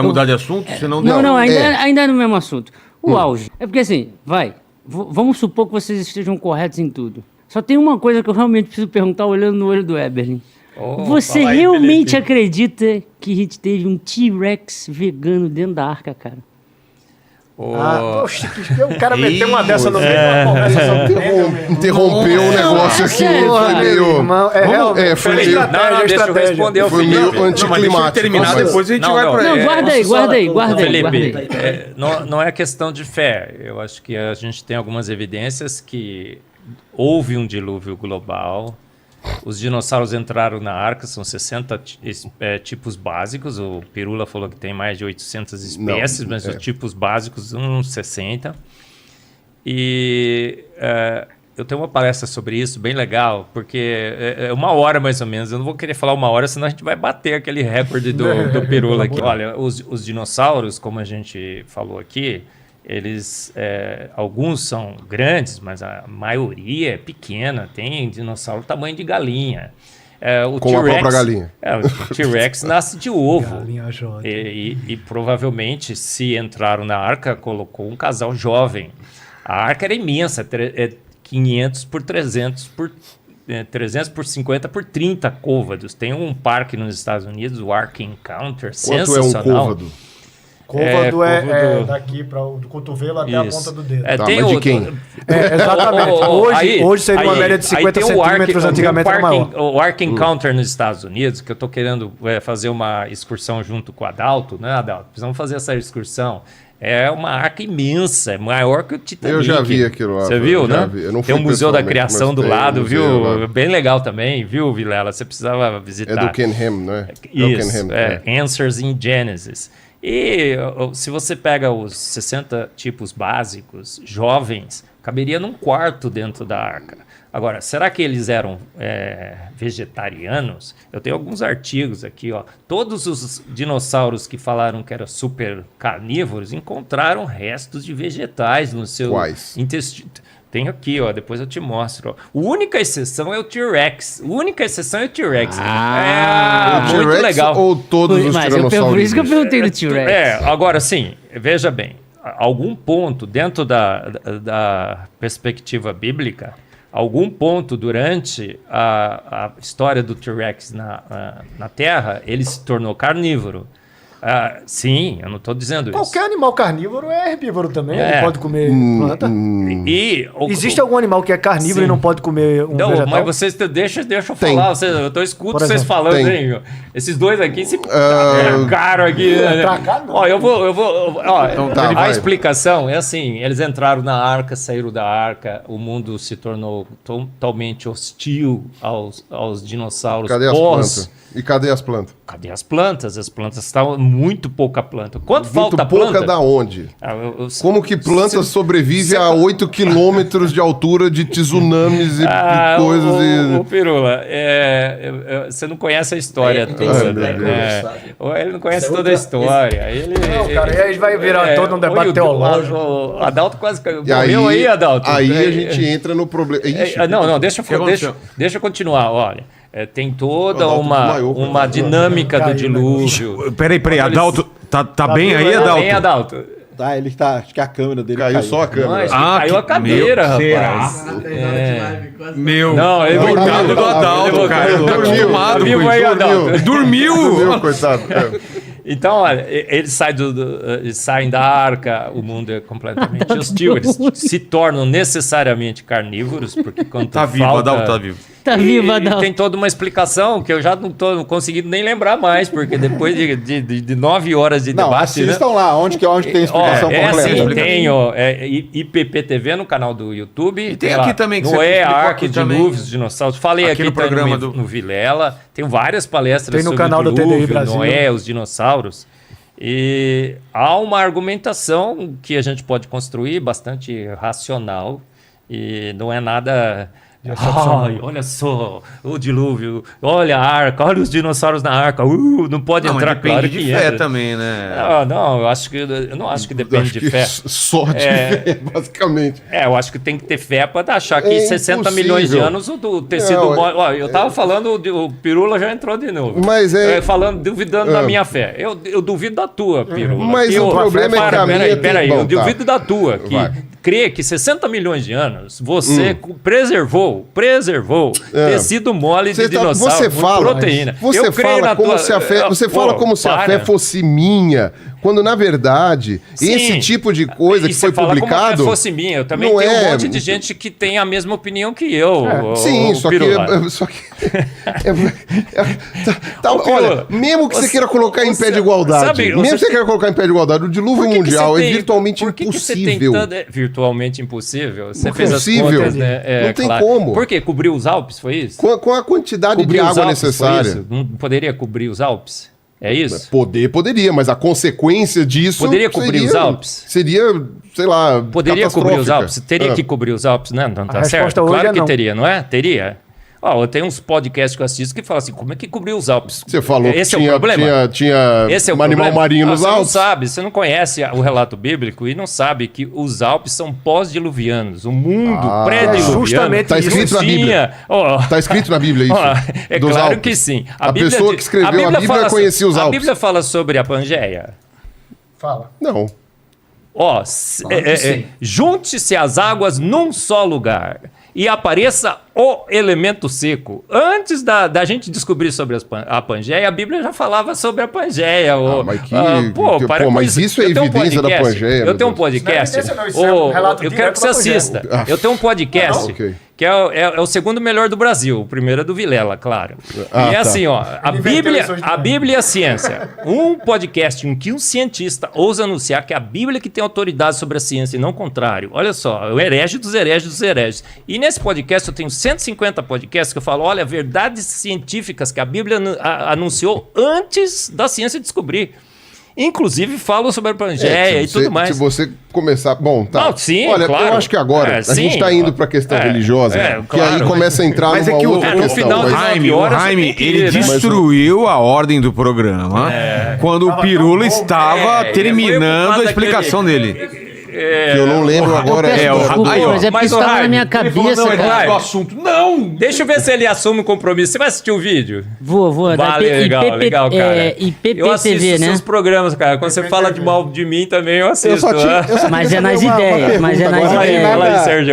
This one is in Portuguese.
mudar de assunto? Senão Não, ainda é no mesmo assunto. O auge. É porque assim, vamos supor que vocês estejam corretos em tudo. Só tem uma coisa que eu realmente preciso perguntar olhando no olho do Eberlin. Você realmente acredita que a gente teve um T-Rex vegano dentro da arca, cara? Poxa, o cara meteu uma dessa no meio da conversa. Interrompeu o negócio aqui. Foi meio... Foi deixa eu responder o Foi meio Felipe. anticlimático. terminar, depois a gente vai pra Não, guarda aí. Felipe, não é questão de fé. Eu acho que a gente tem algumas evidências que houve um dilúvio global. Os dinossauros entraram na arca, são 60 tipos básicos. O Pirula falou que tem mais de 800 espécies, mas os tipos básicos são 60. E eu tenho uma palestra sobre isso, bem legal, porque é 1 hora mais ou menos. Eu não vou querer falar 1 hora, senão a gente vai bater aquele recorde do Pirula aqui. Olha, os dinossauros, como a gente falou aqui, eles, alguns são grandes, mas a maioria é pequena. Tem dinossauro tamanho de galinha. Com a própria galinha. O T-Rex nasce de ovo. Galinha J. E provavelmente, se entraram na arca, colocou um casal jovem. A arca era imensa, 500 por 300 por 300 por 50 por 30 côvados. Tem um parque nos Estados Unidos, o Ark Encounter, sensacional. Quanto é um côvado? Côvado é daqui do cotovelo até a ponta do dedo. Mas de quem? Exatamente. Hoje seria uma média de 50 centímetros, antigamente era maior. O Ark Encounter nos Estados Unidos, que eu estou querendo fazer uma excursão junto com o Adalto, né, Adalto? Precisamos fazer essa excursão. É uma arca imensa, é maior que o Titanic. Eu já vi aquilo lá. Você viu, né? Eu não fui tem o Museu da pessoalmente, Criação do tem lado, museu viu? lá. Bem legal também, viu, Vilela? Você precisava visitar. É do Ken Ham, não é? Isso, Answers in Genesis. E se você pega os 60 tipos básicos, jovens, caberia num quarto dentro da arca. Agora, será que eles eram vegetarianos? Eu tenho alguns artigos aqui, ó. Todos os dinossauros que falaram que eram super carnívoros encontraram restos de vegetais no seu intestino. Tem aqui, ó, depois eu te mostro. Ó. A única exceção é o T-Rex. Muito legal. Ou todos os tiranossauros? Por isso que eu perguntei do T-Rex. Agora sim, veja bem. Algum ponto dentro da perspectiva bíblica, algum ponto durante a história do T-Rex na Terra, ele se tornou carnívoro. Sim, eu não estou dizendo Qualquer animal carnívoro é herbívoro também, ele pode comer planta. Existe algum animal que é carnívoro e não pode comer vegetal? Mas vocês deixa eu falar, eu escuto vocês falando, hein? Esses dois aqui se caro aqui. Ó, eu vou Então a explicação é assim, eles entraram na arca, saíram da arca, o mundo se tornou totalmente hostil aos dinossauros. Cadê as plantas? E cadê as plantas? Cadê as plantas? As plantas estavam muito pouca planta. Quanto muito falta pouca planta? Da onde? Como que planta sobrevive a 8 quilômetros de altura de tsunamis e coisas? Ô Pirula, você não conhece a história toda. Ele não conhece toda a história. Não, cara, e aí vai virar todo um debate teológico. O Adalto quase morreu aí, Adalto. Aí a gente entra no problema. Deixa eu continuar, olha. Tem toda uma dinâmica do dilúvio. Peraí, Adalto, tá bem aí, Adalto? Tá bem, Adalto. Tá, ele tá. Acho que a câmera dele caiu. Só a câmera. Caiu a cadeira, rapaz. Não, ele coitado do Adalto, cara. Ele tá acostumado com isso. Dormiu, coitado. Então, olha, eles saem da arca, o mundo é completamente hostil, eles se tornam necessariamente carnívoros, porque quando tá vivo, Adalto tá vivo. Tá vivo, Adalto. Tem toda uma explicação que eu já não tô conseguindo nem lembrar mais, porque depois de 9 horas de debate... Assistam lá, onde tem a explicação completa. Assim, tem IPPTV no canal do YouTube. E tem aqui também, que no você Ark, Dilúvios, Dinossauros. Falei aqui no programa no Vilela. Tem várias palestras tem no sobre canal o dilúvio, do TDI Brasil. Noé, os dinossauros. E há uma argumentação que a gente pode construir bastante racional e não é nada Ai, olha só, o dilúvio, olha a arca, olha os dinossauros na arca, não pode entrar, depende claro de que fé entra. também, né? Não, eu não acho que depende de fé. Só de fé, basicamente. Eu acho que tem que ter fé para achar que É 60 impossível. milhões de anos o tecido... Ó, eu tava falando, o Pirula já entrou de novo. Mas duvidando da minha fé. Eu duvido da tua, Pirula. Mas o problema é que a minha... Peraí, eu duvido da tua, que Vai. crê que 60 milhões de anos você preservou tecido mole de dinossauro, você fala, proteína. Você fala como se a fé, fala como se a fé fosse minha, quando na verdade esse tipo de coisa que foi publicado como se a fé fosse minha. Eu também tenho um monte de gente que tem a mesma opinião que eu. Sim, só que olha, mesmo que você queira colocar em pé de igualdade, o dilúvio mundial é virtualmente impossível. Virtualmente impossível? Você fez impossível. As contas, né? Não tem como. Por quê? Cobriu os Alpes, foi isso? Com a quantidade de água necessária. Não poderia cobrir os Alpes? É isso? Poderia, mas a consequência disso... Poderia cobrir os Alpes? Seria, sei lá, poderia cobrir os Alpes? Teria que cobrir os Alpes, né? Não tá certo? Claro que teria, não é? Teria. Eu tenho uns podcasts que eu assisto que falam assim, como é que cobriu os Alpes? Você falou esse que é o problema. tinha esse é o animal marinho nos Alpes? Você não sabe, você não conhece o relato bíblico e não sabe que os Alpes são pós-diluvianos. O mundo pré-diluviano. Está escrito na Bíblia. Está escrito na Bíblia isso? É claro que sim. A pessoa que escreveu a Bíblia conhecia os Alpes. A Bíblia fala sobre a Pangeia? Fala. Não. Junte-se as águas num só lugar e apareça o elemento seco. Antes da gente descobrir sobre a Pangeia, a Bíblia já falava sobre a Pangeia. Mas isso é evidência da Pangeia. Eu tenho um podcast. Eu quero que você assista. Eu tenho um podcast que é o segundo melhor do Brasil. O primeiro é do Vilela, claro. E é assim, a Bíblia e a ciência. Um podcast em que um cientista ousa anunciar que é a Bíblia que tem autoridade sobre a ciência e não o contrário. Olha só, o herege dos hereges dos hereges. E nesse podcast eu tenho 150 podcasts que eu falo, olha, verdades científicas que a Bíblia anunciou antes da ciência descobrir. Inclusive falo sobre a Pangeia e tudo mais. Se você começar... Bom, tá. Não, sim, olha, claro. Eu acho que agora a gente está indo para a questão religiosa, que aí começa a entrar numa outra questão. O Jaime, ele destruiu a ordem do programa quando o Pirula estava terminando a explicação dele. Que eu não lembro agora. Mas é porque isso estava na minha cabeça, cara. Assunto. Não! Deixa eu ver se ele assume o compromisso. Você vai assistir o vídeo? Vou. Legal, cara. IPPTV, eu assisto né? seus programas, cara. Quando você fala de mal de mim também, eu assisto. Eu só Mas é nas ideias. Fala aí, Sérgio.